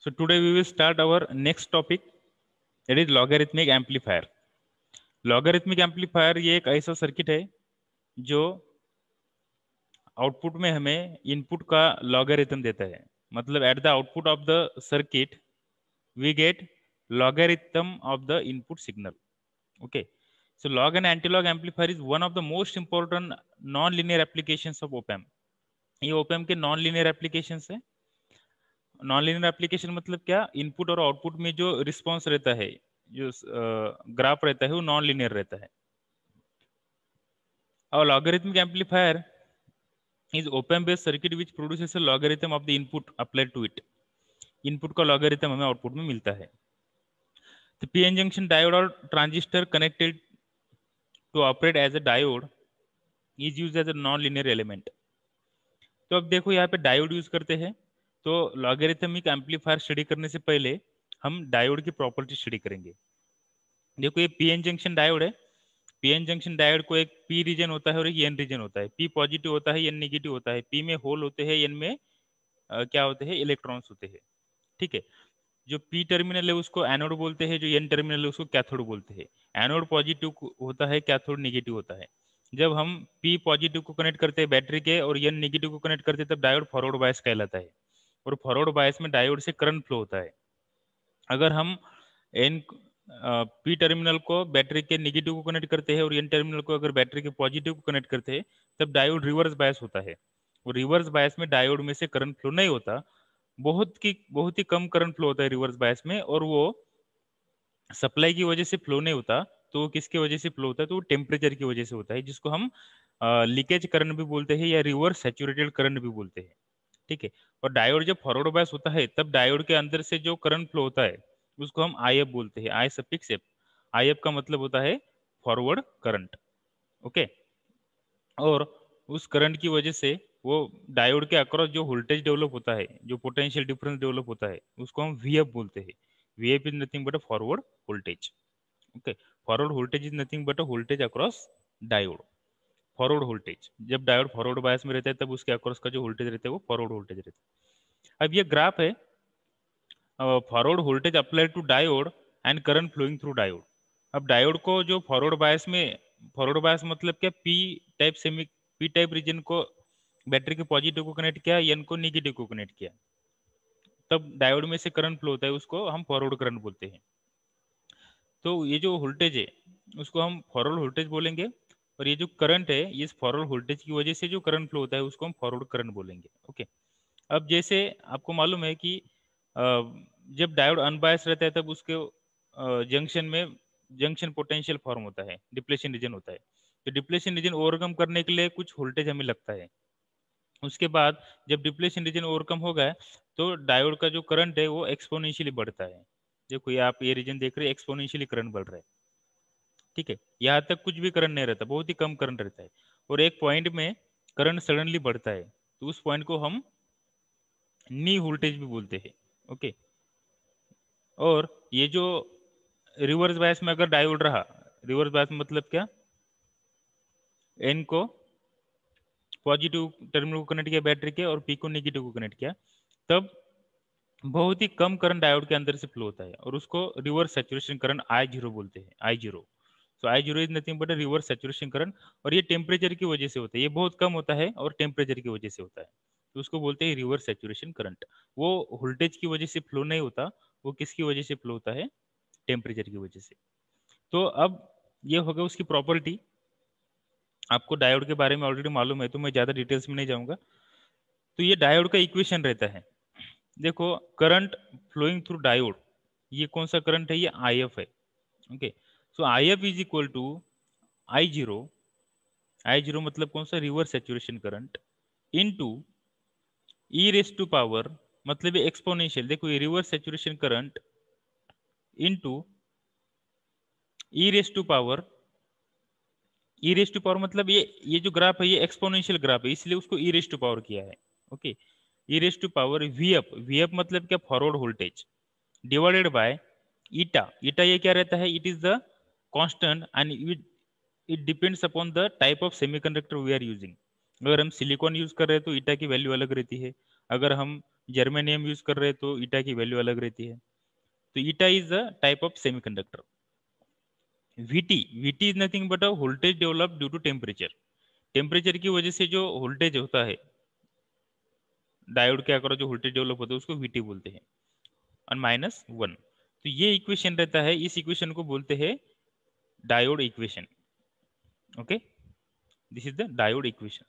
So today we will start our next topic, that is logarithmic amplifier. Logarithmic amplifier ये एक ऐसा circuit है जो आउटपुट में हमें इनपुट का लॉगरिथम देता है. मतलब at the output of the circuit we get logarithm of the input signal. Okay, so log and anti-log amplifier is one of the most important non-linear applications of op amp. ये op amp के non-linear applications है. non-linear application मतलब क्या, input और output में जो response रहता है, जो ग्राफ रहता है, वो नॉन लीनियर रहता है. और logarithmic amplifier is op-amp based circuit which produces a logarithm of the input applied to it. Input का लॉगरिथम हमें आउटपुट में मिलता है. The PN junction diode or transistor connected to operate as a diode is used as a non-linear element. तो अब देखो यहाँ पे डायोड यूज करते हैं. तो लॉगरिथमिक एम्पलीफायर स्टडी करने से पहले हम डायोड की प्रॉपर्टी स्टडी करेंगे. देखो ये पीएन जंक्शन डायोड है. पीएन जंक्शन डायोड को एक पी रीजन होता है और एक एन रीजन होता है. पी पॉजिटिव होता है, एन नेगेटिव होता है. पी में होल होते हैं, एन में क्या होते हैं, इलेक्ट्रॉन्स होते हैं. ठीक है. जो पी टर्मिनल है उसको एनोड बोलते हैं, जो एन टर्मिनल है उसको कैथोड बोलते हैं. एनोड पॉजिटिव होता है, कैथोड नेगेटिव होता है. जब हम पी पॉजिटिव को कनेक्ट करते हैं बैटरी के और एन नेगेटिव को कनेक्ट करते हैं तब डायोड फॉरवर्ड बायस कहलाता है. और फॉरवर्ड बायस में डायोड से करंट फ्लो होता है. अगर हम एन पी टर्मिनल को बैटरी के नेगेटिव को कनेक्ट करते हैं और एन टर्मिनल को अगर बैटरी के पॉजिटिव को कनेक्ट करते हैं तब डायोड रिवर्स बायस होता है. और रिवर्स बायस में डायोड में से करंट फ्लो नहीं होता. बहुत ही कम करंट फ्लो होता है रिवर्स बायस में, और वो सप्लाई की वजह से फ्लो नहीं होता. तो किसकी वजह से फ्लो होता है, तो वो टेम्परेचर की वजह से होता है, जिसको हम लीकेज करंट भी बोलते हैं या रिवर्स सैचुरेटेड करंट भी बोलते हैं. ठीक है. और डायोड जब फॉरवर्ड बायस होता है तब डायोड के अंदर से जो करंट फ्लो होता है उसको हम आई एफ बोलते हैं. आई सफिक्स एफ. आई एफ का मतलब होता है फॉरवर्ड करंट. ओके. और उस करंट की वजह से वो डायोड के अक्रॉस जो वोल्टेज डेवलप होता है, जो पोटेंशियल डिफरेंस डेवलप होता है, उसको हम वीएफ बोलते हैं. VF is nothing but a forward voltage. Okay. Forward voltage is nothing but a voltage across diode. Forward voltage, जब डायोड फॉरवर्ड बायस में रहता है तब उसके अक्रॉस का जो वोल्टेज रहता है वो फॉरवर्ड वोल्टेज रहता है. अब ये ग्राफ है forward voltage applied to diode and current flowing through diode. अब डायोड को जो फॉरवर्ड बायस में, फॉरवर्ड बायस मतलब क्या, P type semi, P type region को बैटरी के पॉजिटिव को कनेक्ट किया, एन को नेगेटिव को कनेक्ट किया, तब डायोड में से करंट फ्लो होता है, उसको हम फॉरवर्ड करंट बोलते हैं. तो ये जो वोल्टेज है उसको हम फॉरवर्ड वोल्टेज बोलेंगे. और ये जो करंट है, इस फॉरवर्ड वोल्टेज की वजह से जो करंट फ्लो होता है उसको हम फॉरवर्ड करंट बोलेंगे. ओके. अब जैसे आपको मालूम है कि जब डायोड अनबायस रहता है तब उसके जंक्शन में जंक्शन पोटेंशियल फॉर्म होता है, डिप्लेशन रीजन होता है. तो डिप्लेशन रीजन ओवरकम करने के लिए कुछ वोल्टेज हमें लगता है. उसके बाद जब डिप्लेशन रीजन ओवरकम हो गया तो डायोड का जो करंट है वो एक्सपोनेंशियली बढ़ता है. देखो ये आप ये रीजन देख रहे हैं, एक्सपोनेंशियली करंट बढ़ रहा है. ठीक है. यहाँ तक कुछ भी करंट नहीं रहता, बहुत ही कम करंट रहता है. और एक पॉइंट में करंट सडनली बढ़ता है, तो उस पॉइंट को हम नी वोल्टेज भी बोलते हैं. ओके. और ये जो रिवर्स बायस में अगर डायोड रहा, रिवर्स बायस में मतलब क्या, एन को पॉजिटिव टर्मिनल को कनेक्ट किया बैटरी के और पी को नेगेटिव को कनेक्ट किया, तब बहुत ही कम करंट डायोड के अंदर से फ्लो होता है और उसको reverse saturation current I zero बोलते हैं. I zero. So I zero is nothing but reverse saturation current. और ये टेम्परेचर की वजह से होता है, ये बहुत कम होता है और टेम्परेचर की वजह से होता है, तो उसको बोलते हैं रिवर्स सैचुरेशन करंट. वो वोल्टेज की वजह से फ्लो नहीं होता, वो किसकी वजह से फ्लो होता है, टेम्परेचर की वजह से. तो अब ये हो गया उसकी प्रॉपर्टी. आपको डायोड के बारे में ऑलरेडी मालूम है तो मैं ज़्यादा डिटेल्स में नहीं जाऊंगा. तो ये डायोड का इक्वेशन रहता है. देखो करंट फ्लोइंग थ्रू डायोड, ये कौन सा करंट है, ये आई एफ है. Okay. So I F is equal to I zero. I zero मतलब कौन सा, reverse saturation current, into e raise to power, मतलब ये एक्सपोनेंशियल. देखो ये reverse saturation current into e raise to power. E raise to power मतलब ये जो ग्राफ है ये एक्सपोनेंशियल ग्राफ है, इसलिए उसको ई रेस टू पावर किया है. Okay. E raise to power V up. V up मतलब क्या, forward voltage, divided by eta. Eta ये क्या रहता है, it is the constant and it depends upon the type of semiconductor we are using. अगर हम सिलिकॉन यूज कर रहे हैं तो ईटा की वैल्यू अलग रहती है. अगर हम जर्मेनियम यूज कर रहे हैं तो ईटा की वैल्यू अलग रहती है। तो eta is a type of semiconductor. VT is nothing but a voltage develop due to temperature. Temperature की वजह से जो वोल्टेज होता है डायोड के अक्रॉस जो वोल्टेज डेवलप होता है उसको VT बोलते हैं। और -1, तो ये इक्वेशन रहता है, इस इक्वेशन को बोलते हैं diode equation. Okay, this is the diode equation.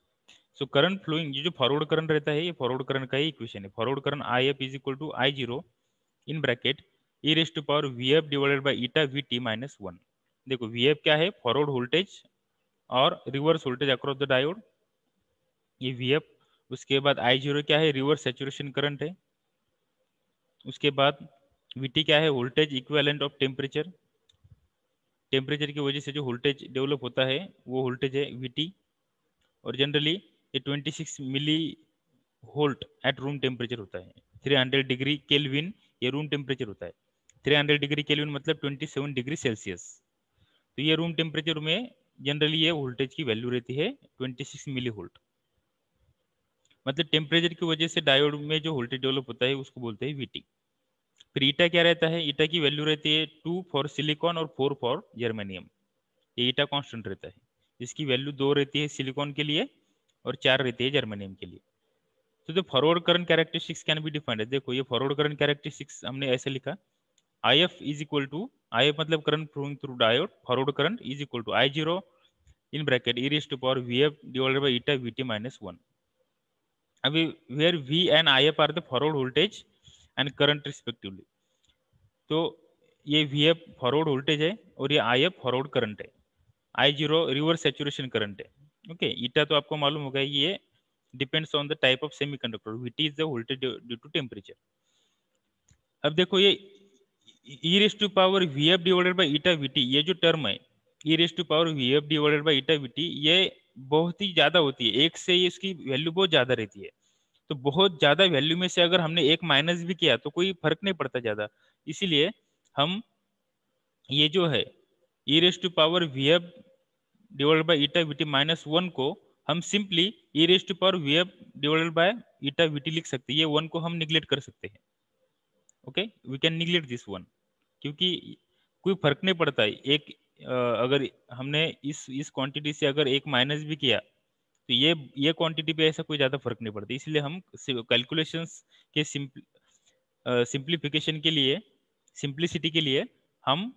So current flowing, ये जो फॉरवर्ड करंट रहता है ये फॉरवर्ड करंट का ही इक्वेशन है। Forward current IF is equal to I0 in bracket e raise to power VF divided by eta VT -1। देखो VF क्या है, फॉरवर्ड वोल्टेज और reverse voltage across the diode, ये VF। उसके बाद I0 क्या है, रिवर्स सैचुरेशन करंट है। उसके बाद VT क्या है, voltage equivalent of temperature. Temperature की वजह से जो वोल्टेज डेवलप होता है वो वोल्टेज है VT। और जनरली ये 26 milli volt at room temperature होता है। 300 डिग्री केल्विन ये रूम टेम्परेचर होता है। 300 डिग्री केल्विन मतलब 27 डिग्री सेल्सियस। तो ये रूम टेम्परेचर में जनरली ये वोल्टेज की वैल्यू रहती है 26 मिली वोल्ट। मतलब टेम्परेचर की वजह से डायोड में जो वोल्टेज डेवलप होता है उसको बोलते हैं VT। फिर ईटा क्या रहता है, ईटा की वैल्यू रहती है 2 फॉर सिलिकॉन और 4 फॉर जर्मेनियम। ये ईटा कांस्टेंट रहता है, इसकी वैल्यू 2 रहती है सिलिकॉन के लिए और 4 रहती है जर्मेनियम के लिए। तो the forward current characteristics can be defined है। देखो ये फॉरवर्ड करंट कैरेक्टरिस्टिक्स हमने ऐसे लिखा, IF is equal to, IF मतलब current flowing through diode, forward current is equal to I0 in bracket e raise to power VF divided by eta VT -1। अभी where V and IF are the forward voltage and current respectively. तो ये VF forward voltage है और ये IF forward current है। I0 reverse saturation current है। Okay, eta तो आपको मालूम होगा ये depends on the type of semiconductor, VT is the voltage due to temperature. अब देखो ये e raise to power VF divided by eta VT, ये जो टर्म है e raise to power VF divided by eta VT, ये बहुत ही ज्यादा होती है, एक से इसकी वैल्यू बहुत ज्यादा रहती है। तो बहुत ज्यादा वैल्यू में से अगर हमने एक माइनस भी किया तो कोई फर्क नहीं पड़ता ज्यादा। इसीलिए हम ये जो है e raise to power VF divided by eta VT -1 को हम simply e raise to power VF divided by eta VT लिख सकते हैं। ये 1 को हम निग्लेक्ट कर सकते हैं। Okay, we can neglect this 1, क्योंकि कोई फर्क नहीं पड़ता है। एक अगर हमने इस क्वांटिटी से अगर एक माइनस भी किया तो ये क्वांटिटी पे ऐसा कोई ज़्यादा फर्क नहीं पड़ता। इसलिए हम कैलकुलेशंस के सिंप्लीफिकेशन के लिए, सिंप्लिसिटी के लिए हम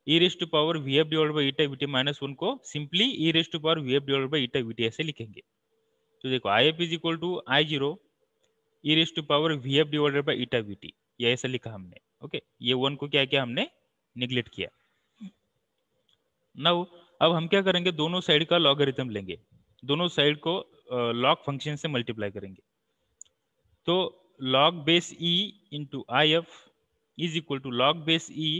e raise to power VF divided by eta VT -1 को simply e raise to power VF divided by eta VT ऐसे लिखेंगे। तो देखो IF is equal to I0 e raise to power VF divided by eta VT, ये ऐसा लिखा हमने। Okay, ये 1 को क्या किया हमने, निग्लेक्ट किया। नाउ अब हम क्या करेंगे, दोनों साइड का लॉगरिथम लेंगे, दोनों साइड को लॉग फंक्शन से मल्टीप्लाई करेंगे। तो log base E into IF is equal to log base E।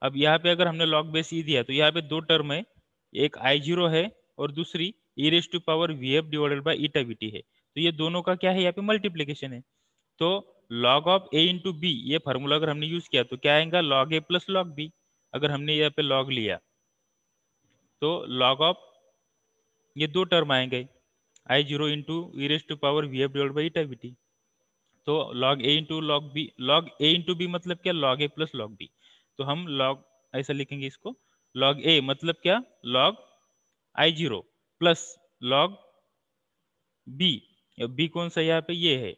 अब यहाँ पे अगर हमने लॉग बेस E दिया तो यहाँ पे दो टर्म है, एक I0 है और दूसरी e raise to power VF divided by eta VT है। तो ये दोनों का क्या है, यहाँ पे मल्टीप्लीकेशन है। तो log of A into B, ये फार्मूला अगर हमने यूज किया तो क्या आएगा, log A plus log B। अगर हमने यहाँ पे लॉग लिया तो लॉग ऑफ ये दो टर्म आएंगे, I0 into e raise to power VF divide by eta VT। तो log A into log B, log A into B मतलब क्या, log A plus log B। तो हम लॉग ऐसा लिखेंगे इसको, लॉग A मतलब क्या, log I0 plus log B। B कौन सा यहाँ पे, ये है।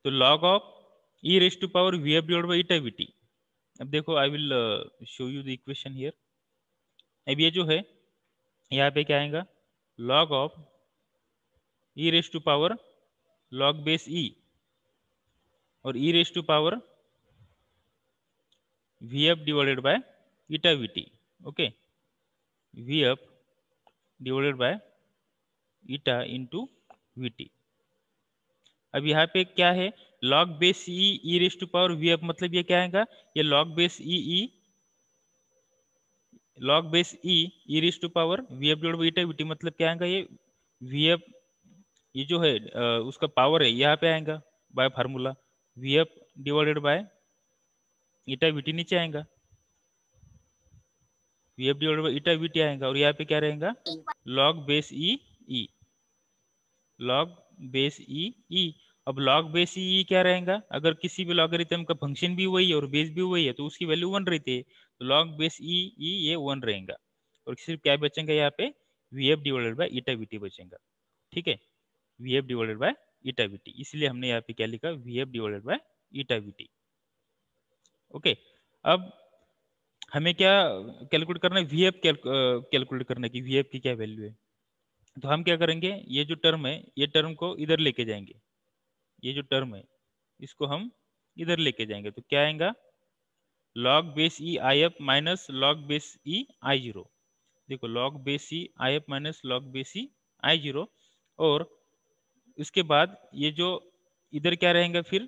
तो log of e raise to power VF divide by eta VT। अब देखो I will show you the equation here. अब ये जो है यहाँ पे क्या आएगा, log of e raise to power log base E और e raise to power VF divided by eta VT। Okay, VF divided by eta into VT। अब यहाँ पे क्या है, log base E raise to power VF मतलब ये क्या आएगा, ये log base E log base e raise to power VF divide by eta VT मतलब क्या आएगा, ये VF, ये जो है उसका पावर है यहाँ पे आएगा bye formula, VF divided by eta VT नीचे आएगा, VF divided by eta VT आएगा और यहाँ पे क्या रहेगा, लॉग बेस ई लॉग बेस ई अब log बेस ई क्या रहेगा, अगर किसी भी लॉगरिथम का फंक्शन भी वही है और बेस भी वही है तो उसकी वैल्यू 1 रहती है, तो log बेस ई ये 1 रहेगा, और सिर्फ क्या बचेगा यहाँ पे, V F divided by eta V T बचेगा। ठीक है, V F divided by eta V T, इसलिए हमने यहाँ पे क्या लिखा, V F divided by eta V T. Okay, अब हमें क्या कैलकुलेट करना है, वी एफ कैलकुलेट करना है कि वी एफ की क्या वैल्यू है। तो हम क्या करेंगे, ये जो टर्म है ये टर्म को इधर लेके जाएंगे, ये जो टर्म है इसको हम इधर लेके जाएंगे, तो क्या आएगा, log base e I F minus log base e I zero. देखो log base e I F minus log base e I zero, और उसके बाद ये जो इधर क्या रहेगा, फिर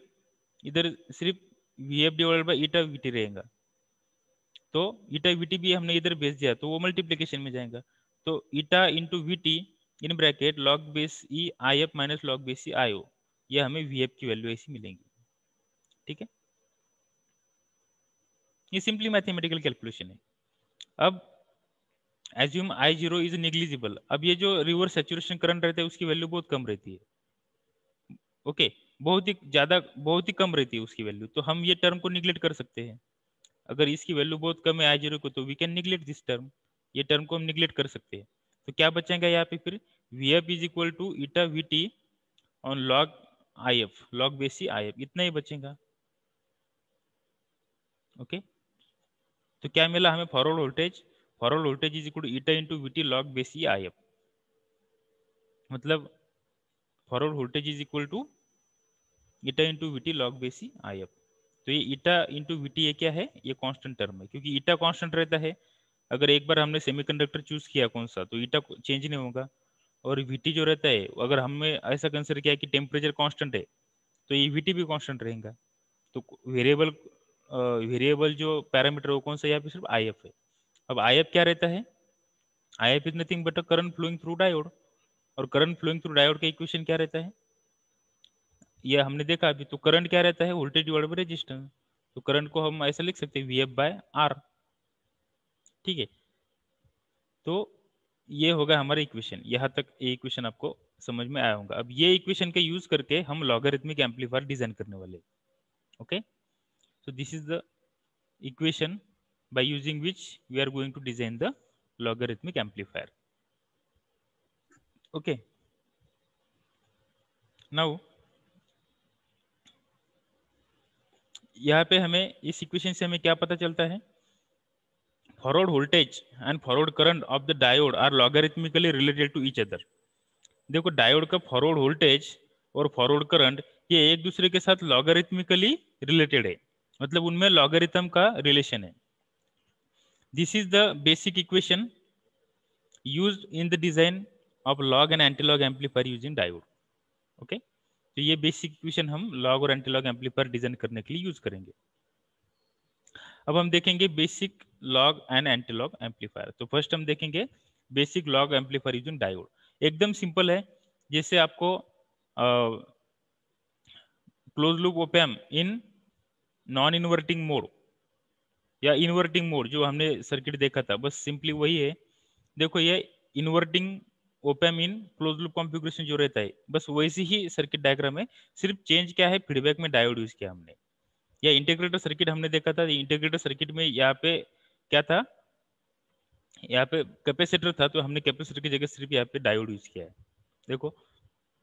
इधर सिर्फ V F divided by eta V T रहेगा, तो ईटा वी टी भी हमने इधर भेज दिया तो वो मल्टीप्लीकेशन में जाएगा, तो eta into V T in bracket log base e I F minus log base e I O, ये हमें वी एफ की वैल्यू ऐसी मिलेंगी। ठीक है, ये सिंपली मैथमेटिकल कैलकुलेशन है। अब assume I zero is negligible, अब ये जो रिवर्स सैचुरेशन करंट रहता है उसकी वैल्यू बहुत कम रहती है। ओके, बहुत ही ज्यादा, बहुत ही कम रहती है उसकी वैल्यू, तो हम ये टर्म को निग्लेक्ट कर सकते हैं। अगर इसकी वैल्यू बहुत कम है आई जीरो को, तो we can neglect this term, ये टर्म को हम निग्लेक्ट कर सकते हैं। तो क्या बचेगा यहाँ पे, फिर V F is equal to eta V T on log I F, log base e I F, इतना ही बचेगा। ओके, तो क्या मिला हमें, forward voltage, forward voltage is equal to eta into V T log base e I F, मतलब forward voltage is equal to eta into V T log base e I F. तो ये ईटा into V T ये क्या है, ये constant term है, क्योंकि ईटा constant रहता है। अगर एक बार हमने सेमीकंडक्टर चूज किया कौन सा, तो ईटा चेंज नहीं होगा, और वीटी जो रहता है, अगर हमने ऐसा कंसिडर किया कि टेम्परेचर कांस्टेंट है, तो ये वीटी भी कांस्टेंट रहेगा। तो वेरिएबल, वेरिएबल जो पैरामीटर वो कौन सा, यहाँ पे सिर्फ आई एफ है। अब आई एफ क्या रहता है, I F is nothing but a current flowing through diode, और करंट फ्लोइंग थ्रू डायोड का इक्वेशन क्या रहता है, ये हमने देखा अभी, तो करंट क्या रहता है, वोल्टेज डिवाइडेड बाय रेजिस्टेंस, तो करंट को हम ऐसा लिख सकते हैं वी एफ बाय आर। ठीक है, तो ये होगा हमारा इक्वेशन, यहाँ तक ये इक्वेशन आपको समझ में आया होगा। अब ये इक्वेशन का यूज करके हम लॉगरिथमिक एम्पलीफायर डिजाइन करने वाले। Okay, so this is the equation by using which we are going to design the logarithmic amplifier. Okay, now यहाँ पे हमें इस इक्वेशन से हमें क्या पता चलता है, forward voltage and forward current of the diode are logarithmically related to each other. देखो डायोड का फॉरवर्ड वोल्टेज और फॉरवर्ड करंट ये एक दूसरे के साथ लॉगरिथमिकली रिलेटेड है, मतलब उनमें लॉगरिथम का रिलेशन है। This is the basic equation used in the design of log and anti-log amplifier using diode. Okay, तो ये बेसिक इक्वेशन हम लॉग और एंटी लॉग एम्पलीफायर डिजाइन करने के लिए यूज करेंगे। अब हम देखेंगे basic log and anti log amplifier. तो फर्स्ट हम देखेंगे basic log amplifier using diode. एकदम सिंपल है, जैसे आपको close loop op amp in non inverting mode या इन्वर्टिंग मोड जो हमने सर्किट देखा था, बस सिंपली वही है। देखो ये inverting ओपैम in close loop configuration जो रहता है, बस वैसी ही सर्किट डायग्राम है, सिर्फ चेंज क्या है, फीडबैक में डायोड यूज किया हमने। या इंटीग्रेटर सर्किट हमने देखा था, इंटीग्रेटर सर्किट में यहाँ पे क्या था, यहाँ पे कैपेसिटर था, तो हमने कैपेसिटर की जगह सिर्फ यहाँ पे डायोड यूज किया है। देखो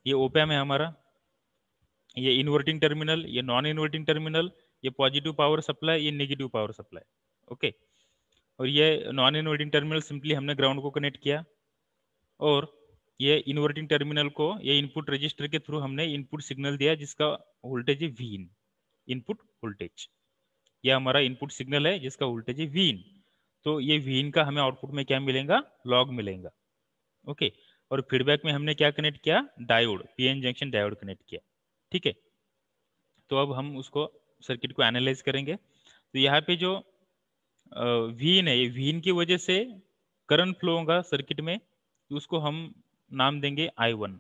ये ओपैम है हमारा, ये इन्वर्टिंग टर्मिनल, ये नॉन इन्वर्टिंग टर्मिनल, ये पॉजिटिव पावर सप्लाई, ये नेगेटिव पावर सप्लाई। ओके, और ये नॉन इन्वर्टिंग टर्मिनल सिंपली हमने ग्राउंड को कनेक्ट किया, और ये इन्वर्टिंग टर्मिनल को ये इनपुट रजिस्टर के थ्रू हमने इनपुट सिग्नल दिया जिसका वोल्टेज है वी इन, इनपुट वोल्टेज। ये हमारा इनपुट सिग्नल है जिसका वोल्टेज है वी इन, तो ये वी इन का हमें आउटपुट में क्या मिलेगा, लॉग मिलेगा। ओके, और फीडबैक में हमने क्या कनेक्ट किया, diode, PN junction diode connect किया। ठीक है, तो अब हम उसको सर्किट को एनालाइज करेंगे। तो यहाँ पे जो वी इन है, ये वी इन की वजह से करंट फ्लो होगा सर्किट में, तो उसको हम नाम देंगे I1।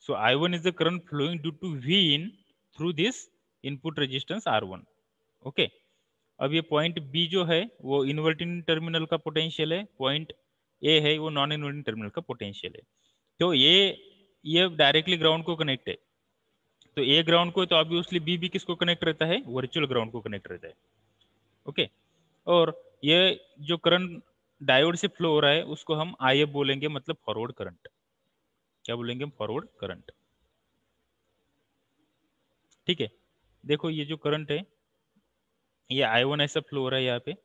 So I1 is the current flowing due to V in through this input resistance R1। Okay, अब ये पॉइंट B जो है वो इन्वर्टिंग टर्मिनल का पोटेंशियल है, पॉइंट A है वो नॉन इन्वर्टिंग टर्मिनल का पोटेंशियल है। तो ये डायरेक्टली ग्राउंड को कनेक्ट है, तो ए ग्राउंड को तो ऑब्वियसली बी भी किसको कनेक्ट रहता है, वर्चुअल ग्राउंड को कनेक्ट रहता है। ओके, और ये जो करंट डायोड से फ्लो हो रहा है उसको हम आई बोलेंगे, मतलब फॉरवर्ड करंट। क्या बोलेंगे हम, फॉरवर्ड करंट। ठीक है, देखो ये जो करंट है ये I1 ऐसा फ्लो हो रहा है यहाँ पे,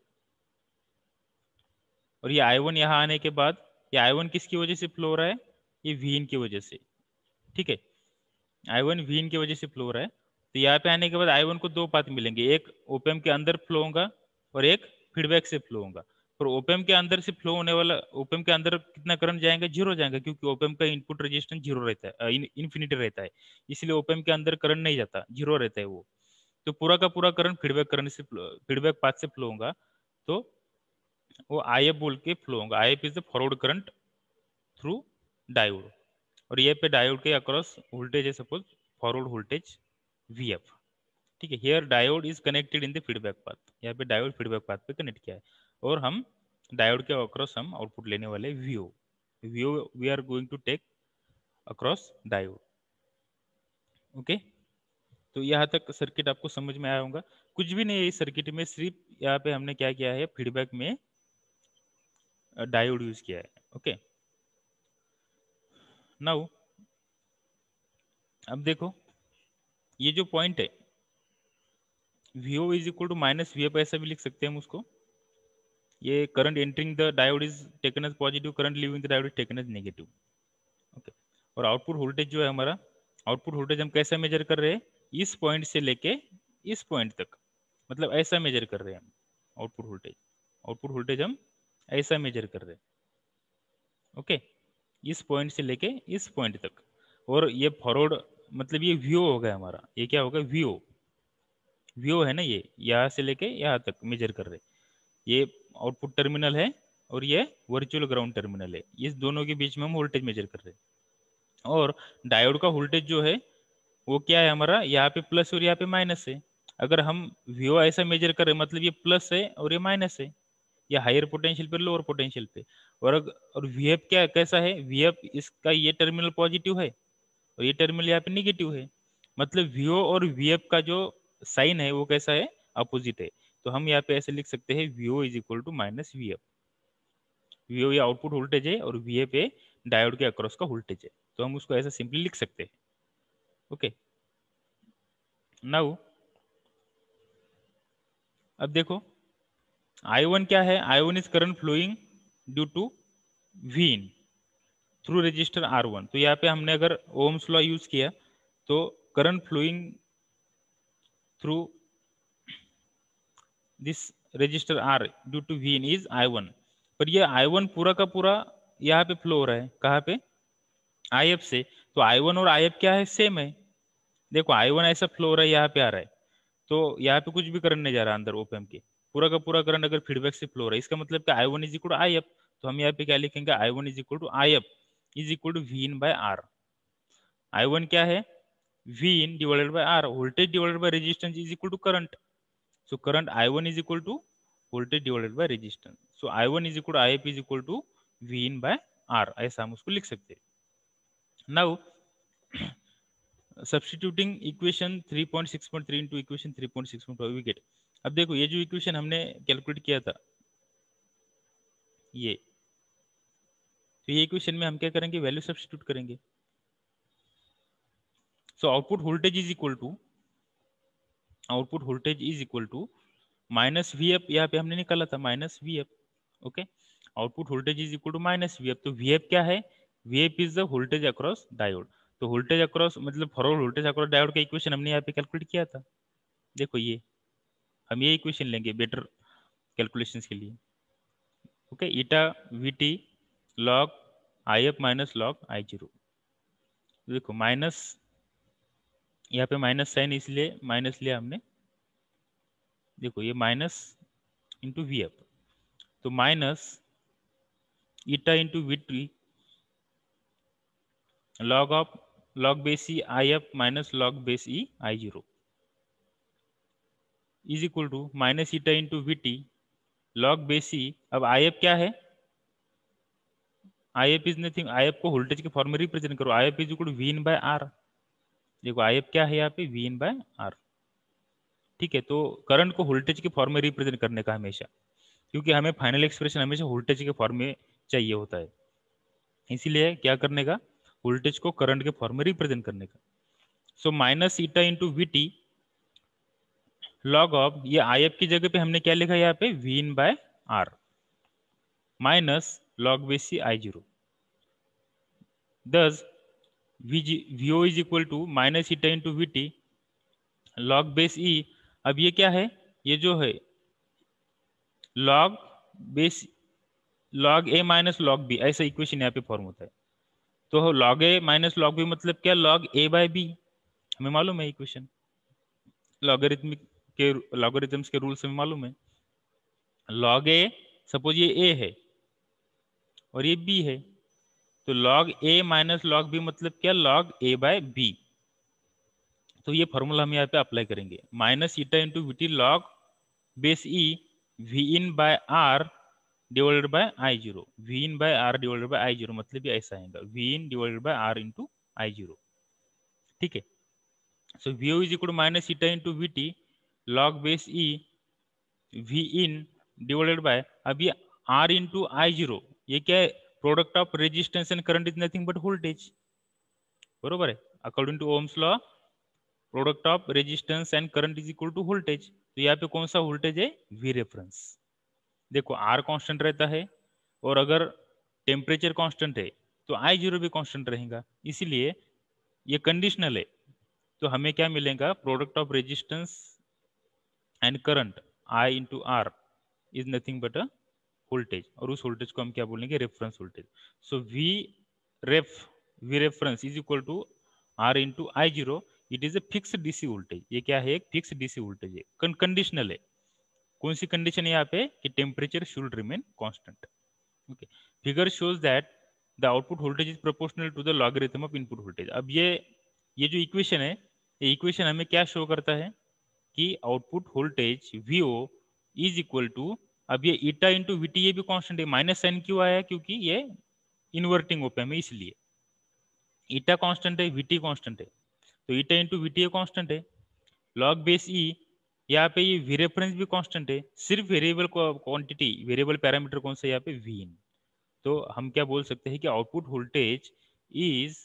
और ये I1 यहाँ आने के बाद ये I1 किसकी वजह से फ्लो हो रहा है, ये Vin की वजह से। ठीक है, I1 Vin की वजह से फ्लो हो रहा है। तो यहाँ पे आने के बाद I1 को दो पाथ मिलेंगे, एक ओपेम के अंदर फ्लो होगा और एक फीडबैक से फ्लो होगा। पर ओपेम के अंदर से फ्लो होने वाला, ओपेम के अंदर कितना करंट जाएगा, जीरो जाएगा, क्योंकि ओपेम का इनपुट रेजिस्टेंस जीरो रहता है, इन्फिनिटी रहता है, इसलिए ओपेम के अंदर करंट नहीं जाता, जीरो रहता है वो। तो पूरा का पूरा करंट फीडबैक करंट से, फीडबैक पाथ से फ्लो होगा, तो वो आई बोल के फ्लो होगा। I is the forward current through diode, और ये पे डायोड के अक्रॉस वोल्टेज है, सपोज फॉरवर्ड वोल्टेज Vf। ठीक है, here diode is connected in the feedback path, यहाँ पे डायोड फीडबैक पाथ पे कनेक्ट किया है, और हम डायोड के अक्रॉस हम आउटपुट लेने वाले Vo। Vo we are going to take across diode. Okay, तो यहाँ तक सर्किट आपको समझ में आया होगा। कुछ भी नहीं है इस सर्किट में, सिर्फ यहाँ पे हमने क्या किया है, फीडबैक में डायोड यूज किया है। ओके, नाउ अब देखो ये जो पॉइंट है Vo is equal to minus Vf, ऐसा भी लिख सकते हैं हम उसको। ये current entering the diode is taken as positive, current leaving the diode is taken as negative. Okay, और आउटपुट वोल्टेज जो है हमारा, आउटपुट वोल्टेज हम कैसे मेजर कर रहे हैं, इस पॉइंट से लेके इस पॉइंट तक, मतलब ऐसा मेजर कर रहे हैं हम आउटपुट वोल्टेज। आउटपुट वोल्टेज हम ऐसा मेजर कर रहे हैं। ओके, इस पॉइंट से लेके इस पॉइंट तक, और ये फॉरवर्ड मतलब ये Vo हो गया हमारा, ये क्या होगा, Vo। Vo है ना, ये यहाँ से लेके यहाँ तक मेजर कर रहे, ये आउटपुट टर्मिनल है और ये वर्चुअल ग्राउंड टर्मिनल है, इस दोनों के बीच में हम वोल्टेज मेजर कर रहे हैं। और डायोड का वोल्टेज जो है वो क्या है हमारा, यहाँ पे प्लस और यहाँ पे माइनस है। अगर हम Vo ऐसा मेजर कर रहे हैं, मतलब ये प्लस है और ये माइनस है, या हायर पोटेंशियल पे लोअर पोटेंशियल पे। और Vf क्या कैसा है, Vf इसका ये टर्मिनल पॉजिटिव है और ये टर्मिनल यहाँ पे निगेटिव है, मतलब Vo और Vf का जो साइन है वो कैसा है, अपोजिट है। तो हम यहाँ पे ऐसे लिख सकते हैं Vo is equal to minus Vf। Vo ये आउटपुट वोल्टेज है और Vf पे डायोड के अक्रॉस का वोल्टेज है, तो हम उसको ऐसा सिंपली लिख सकते हैं। ओके, नाउ अब देखो I1 क्या है, I1 is current flowing due to Vin through resistor R1। तो यहाँ पे हमने अगर ओम्स लॉ यूज किया तो current flowing through this resistor R due to Vin is I1। पर ये I1 पूरा का पूरा यहाँ पे फ्लो हो रहा है, कहाँ पे, IF से। तो I1 और IF क्या है, सेम है। देखो I1 ऐसा फ्लो हो रहा है, यहाँ पे आ रहा है, तो यहाँ पे कुछ भी करंट नहीं जा रहा अंदर ओपैम्प के, पूरा का पूरा करंट अगर फीडबैक से फ्लो हो रहा है, इसका मतलब कि I1 is equal to IF। तो हम यहाँ पे क्या लिखेंगे, I1 is equal to IF is equal to Vin by R। I1 क्या है, Vin divided by R, voltage divided by resistance is equal to current. So current I1 is equal to voltage divided by resistance. So I1 is equal to IF is equal to Vin by R, ऐसा हम उसको लिख सकते हैं। Now substituting equation 3.6.3 into equation 3.6.5 we get. अब देखो ये जो इक्वेशन हमने कैलकुलेट किया था ये, तो ये इक्वेशन में हम क्या करेंगे, वैल्यू सब्स्टिट्यूट करेंगे। So output voltage is equal to, output voltage is equal to minus Vf, यहाँ पे हमने निकाला था minus Vf। Okay, output voltage is equal to minus Vf। तो Vf क्या है, Vf is the voltage across diode. तो वोल्टेज अक्रॉस मतलब फॉरवर्ड वोल्टेज अक्रॉस डायोड का इक्वेशन हमने यहाँ पे कैलकुलेट किया था। देखो ये हम ये इक्वेशन लेंगे बेटर कैलकुलेशंस के लिए। Okay, eta Vt log IF minus log I0। देखो माइनस, यहाँ पे माइनस साइन इसलिए माइनस लिया हमने, देखो ये माइनस इंटू Vf, तो minus eta into Vt log of log base e IF minus log base e I0 is equal to minus eta into Vt log base e. अब IF क्या है, IF is nothing, IF को voltage के form में represent करो, IF is equal to Vin by R। देखो I F क्या है यहाँ पे, वी इन बाय आर। ठीक है, तो करंट को वोल्टेज के फॉर्म में रिप्रेजेंट करने का हमेशा, क्योंकि हमें फाइनल एक्सप्रेशन हमेशा वोल्टेज के फॉर्म में चाहिए होता है, इसीलिए क्या करने का, वोल्टेज को करंट के फॉर्म में रिप्रेजेंट करने का। So minus eta into V T log of, ये आई एफ की जगह पे हमने क्या लिखा है यहाँ पे, V in by R minus log base C I zero. Thus V O is equal to minus eta into V T log base e. अब ये क्या है, ये जो है log base, log A minus log B, ऐसा equation यहाँ पे फॉर्म होता है। तो log A minus log B मतलब क्या, लॉग ए बाय बी, हमें मालूम है इक्वेशन, लॉगरिथमिक के लॉगरिथम्स के रूल्स हमें मालूम है। लॉग ए, सपोज ये ए है और ये बी है, तो log A minus log B मतलब क्या, लॉग ए बाय बी। तो ये फॉर्मूला हम यहाँ पे अप्लाई करेंगे, minus eta into V T log base e V in by R divided by I zero, V in by R divided by I zero मतलब ये ऐसा आएगा, V in divided by R into I zero. ठीक है, so V O is equal to minus eta into V T log base e V in divided by, अब ये R into I zero, ये क्या है, product of resistance and current is nothing but voltage, बरोबर है, according to Ohm's law product of resistance and current is equal to voltage. तो यहाँ पे कौन सा वोल्टेज है, वी रेफरेंस। देखो आर कांस्टेंट रहता है, और अगर टेम्परेचर कांस्टेंट है तो आई जीरो भी कांस्टेंट रहेगा, इसीलिए ये कंडीशनल है। तो हमें क्या मिलेगा, product of resistance and current I into R is nothing but a voltage, और उस वोल्टेज को हम क्या बोलेंगे, reference voltage. So ref V reference is equal to R into I zero, it is a fix DC voltage. ये क्या है, एक फिक्स डीसी वोल्टेज है, कंडीशनल है। कौन सी कंडीशन है यहाँ पे, कि temperature should remain constant. Okay, figure shows that the output voltage is proportional to the logarithm of input voltage. अब ये जो इक्वेशन है, ये इक्वेशन हमें क्या शो करता है, कि output voltage V O is equal to, अब ये ईटा इंटू वी टी ये भी कांस्टेंट है, माइनस साइन क्यों आया, क्योंकि ये इन्वर्टिंग ओपैम्प है, इसलिए ईटा कांस्टेंट है, वीटी कांस्टेंट है, तो ईटा इंटू वीटी कांस्टेंट है, लॉग बेस ई, यहाँ पे ये वी रेफरेंस भी कांस्टेंट है, सिर्फ वेरिएबल क्वांटिटी, वेरिएबल पैरामीटर कौन सा है यहाँ पे, वी इन। तो हम क्या बोल सकते हैं कि output voltage is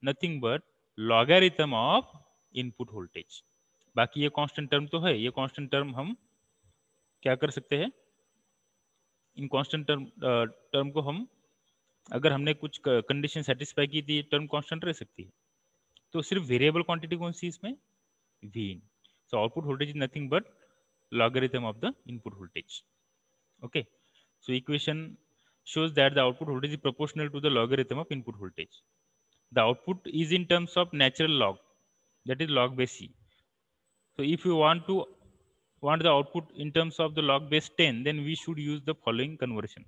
nothing but logarithm of input voltage. बाकी ये कांस्टेंट टर्म तो है, ये कांस्टेंट टर्म हम क्या कर सकते हैं, इन कांस्टेंट टर्म को हम, अगर हमने कुछ कंडीशन सेटिस्फाई की थी, टर्म कांस्टेंट रह सकती है। तो सिर्फ वेरिएबल क्वांटिटी कौन सी इसमें, V in. So output voltage is nothing but logarithm of the input voltage. Okay, so equation shows that the output voltage is proportional to the logarithm of input voltage. The output is in terms of natural log, that is log base c. So if you want the output in terms of the log base 10, then we should use the following conversion.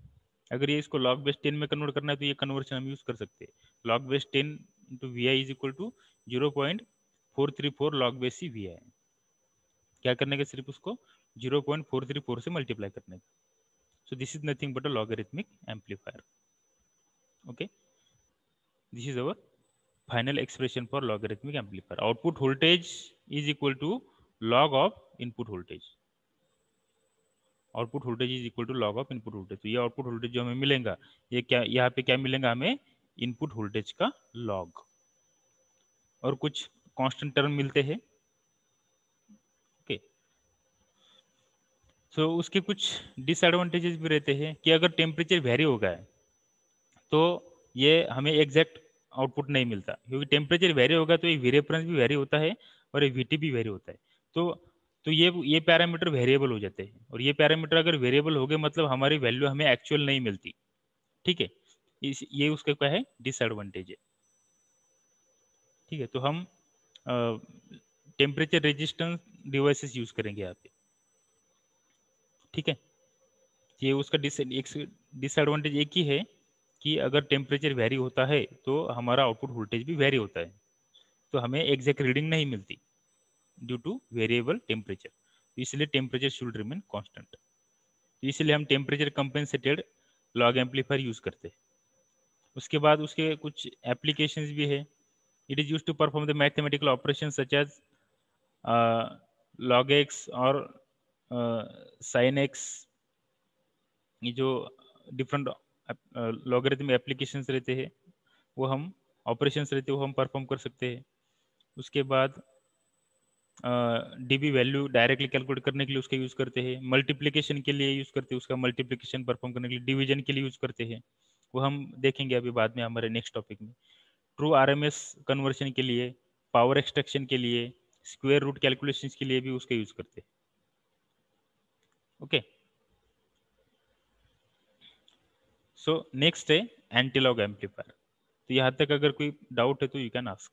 अगर ये इसको log base 10 में convert करना है तो ये conversion हम use कर सकते हैं, log base 10 into vi is equal to 0.434 log base c vi। क्या करने का, सिर्फ उसको 0.434 से मल्टीप्लाई करने का। So this is nothing but a logarithmic amplifier. Okay, this is our final expression for logarithmic amplifier. Output voltage is equal to log of input voltage, output voltage is equal to log of input voltage. तो ये output voltage जो हमें मिलेगा, ये क्या, यहाँ पे क्या मिलेगा हमें, इनपुट वोल्टेज का लॉग, और कुछ कांस्टेंट टर्म मिलते हैं। ओके, सो उसके कुछ डिसएडवांटेजेस भी रहते हैं, कि अगर टेम्परेचर वेरी हो गया है तो ये हमें एग्जैक्ट आउटपुट नहीं मिलता, क्योंकि टेम्परेचर वेरी होगा तो ये वी रेफरेंस भी वेरी होता है और ये वीटी भी वेरी होता है। तो ये पैरामीटर वेरिएबल हो जाते हैं, और ये पैरामीटर अगर वेरिएबल हो गए मतलब हमारी वैल्यू हमें एक्चुअल नहीं मिलती। ठीक है, ये उसका क्या है, डिसएडवांटेज है। ठीक है, तो हम टेम्परेचर रेजिस्टेंस डिवाइसेस यूज करेंगे यहाँ पे। ठीक है, ये उसका डिसएडवांटेज एक ही है, कि अगर टेम्परेचर वेरी होता है तो हमारा आउटपुट वोल्टेज भी वेरी होता है, तो हमें एग्जैक्ट रीडिंग नहीं मिलती ड्यू टू वेरिएबल टेम्परेचर, इसलिए टेम्परेचर शुड रिमेन कांस्टेंट। तो इसलिए हम temperature compensated log amplifier use करते हैं। उसके बाद उसके कुछ एप्लीकेशंस भी है, It is used to perform the mathematical operations such as log x और sin x. ये जो डिफरेंट लॉगरिथम एप्लीकेशंस रहते हैं वो हम ऑपरेशंस रहते हैं वो हम परफॉर्म कर सकते हैं. उसके बाद डीबी वैल्यू डायरेक्टली कैलकुलेट करने के लिए उसका यूज़ करते हैं. मल्टीप्लिकेशन के लिए यूज़ करते हैं, उसका मल्टीप्लिकेशन परफॉर्म करने के लिए. डिवीजन के लिए यूज़ करते हैं, वो हम देखेंगे अभी बाद में हमारे नेक्स्ट टॉपिक में. ट्रू आरएमएस कन्वर्शन के लिए, पावर एक्सट्रैक्शन के लिए, स्क्वायर रूट कैलकुलेशंस के लिए भी उसका यूज़ करते हैं. ओके, सो नेक्स्ट है एंटीलॉग एम्पलीफायर. तो यहाँ तक अगर कोई डाउट है तो यू कैन आस्क.